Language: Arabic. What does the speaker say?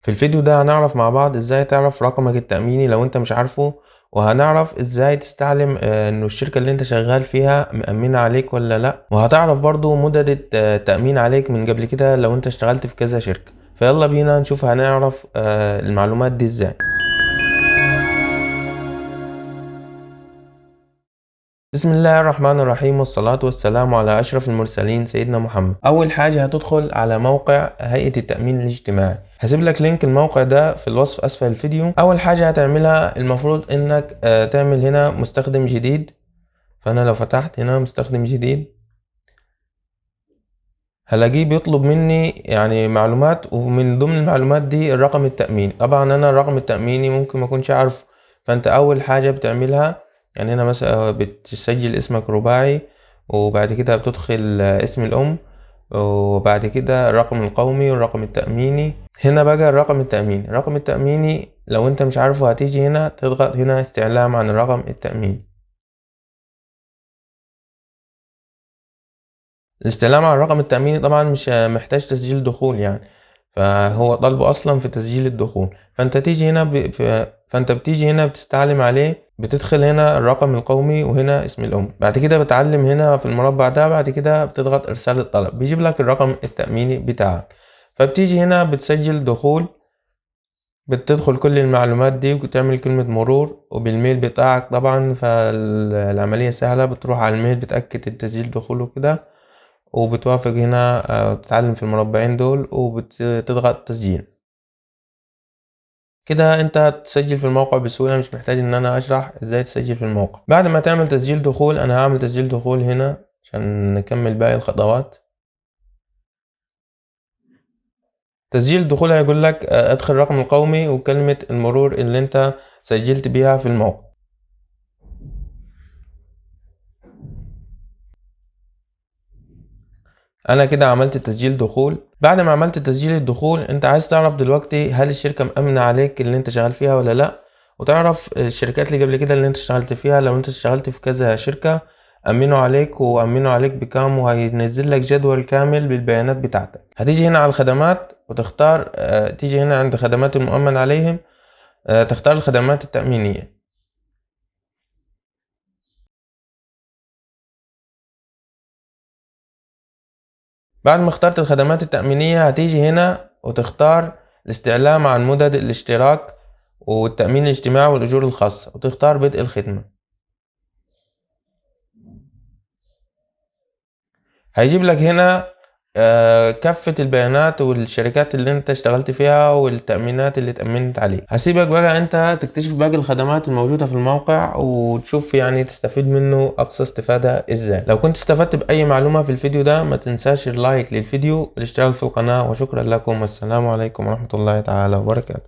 في الفيديو ده هنعرف مع بعض ازاي تعرف رقمك التأميني لو انت مش عارفه، وهنعرف ازاي تستعلم انه الشركة اللي انت شغال فيها مأمنة عليك ولا لا، وهتعرف برضو مدد التأمين عليك من قبل كده لو انت اشتغلت في كذا شركة. فيلا بينا نشوف هنعرف المعلومات دي ازاي. بسم الله الرحمن الرحيم، والصلاة والسلام على أشرف المرسلين سيدنا محمد. أول حاجة هتدخل على موقع هيئة التأمين الاجتماعي. هسيب لك لينك الموقع ده في الوصف أسفل الفيديو. أول حاجة هتعملها المفروض إنك تعمل هنا مستخدم جديد. فأنا لو فتحت هنا مستخدم جديد هلاقيه بيطلب مني يعني معلومات، ومن ضمن المعلومات دي الرقم التأميني. طبعا أنا الرقم التأميني ممكن ما أكونش عارفه، فأنت أول حاجة بتعملها يعني هنا مثلا بتسجل اسمك رباعي، وبعد كده بتدخل اسم الأم، وبعد كده الرقم القومي والرقم التأميني. هنا بقى الرقم التأميني لو انت مش عارفه هتيجي هنا تضغط هنا استعلام عن الرقم التأميني. الاستعلام على الرقم التأميني طبعا مش محتاج تسجيل دخول يعني، فهو طالبه اصلا في تسجيل الدخول. فانت تيجي هنا فانت بتيجي هنا بتستعلم عليه، بتدخل هنا الرقم القومي وهنا اسم الام، بعد كده بتعلم هنا في المربع ده، بعد كده بتضغط ارسال الطلب، بيجيب لك الرقم التأميني بتاعك. فبتيجي هنا بتسجل دخول، بتدخل كل المعلومات دي وتعمل كلمة مرور وبالميل بتاعك طبعا، فالعملية سهلة. بتروح على الميل بتأكد التسجيل دخول وكده، وبتوافق هنا بتتعلم في المربعين دول وبتضغط تسجيل. كده انت هتسجل في الموقع بسهولة، مش محتاج ان انا اشرح ازاي تسجل في الموقع. بعد ما تعمل تسجيل دخول، انا هعمل تسجيل دخول هنا عشان نكمل باقي الخطوات. تسجيل الدخول هيقول لك ادخل الرقم القومي وكلمة المرور اللي انت سجلت بيها في الموقع. انا كده عملت تسجيل دخول. بعد ما عملت تسجيل الدخول، انت عايز تعرف دلوقتي هل الشركة مأمنة عليك اللي انت شغال فيها ولا لا، وتعرف الشركات اللي قبل كده اللي انت اشتغلت فيها. لو انت اشتغلت في كذا شركة امنوا عليك وامنوا عليك بكام، وهينزل لك جدول كامل بالبيانات بتاعتك. هتيجي هنا على الخدمات وتختار تيجي هنا عند خدمات المؤمن عليهم، تختار الخدمات التأمينية. بعد ما اخترت الخدمات التأمينية هتيجي هنا وتختار الاستعلام عن مدد الاشتراك والتأمين الاجتماعي والأجور الخاصة، وتختار بدء الخدمة. هيجيب لك هنا كافة البيانات والشركات اللي انت اشتغلت فيها والتأمينات اللي اتأمنت عليك. هسيبك بقى انت تكتشف باقي الخدمات الموجودة في الموقع، وتشوف يعني تستفيد منه أقصى استفادة ازاي. لو كنت استفدت بأي معلومة في الفيديو ده ما تنساش اللايك للفيديو والاشتراك في القناة، وشكرا لكم، والسلام عليكم ورحمة الله تعالى وبركاته.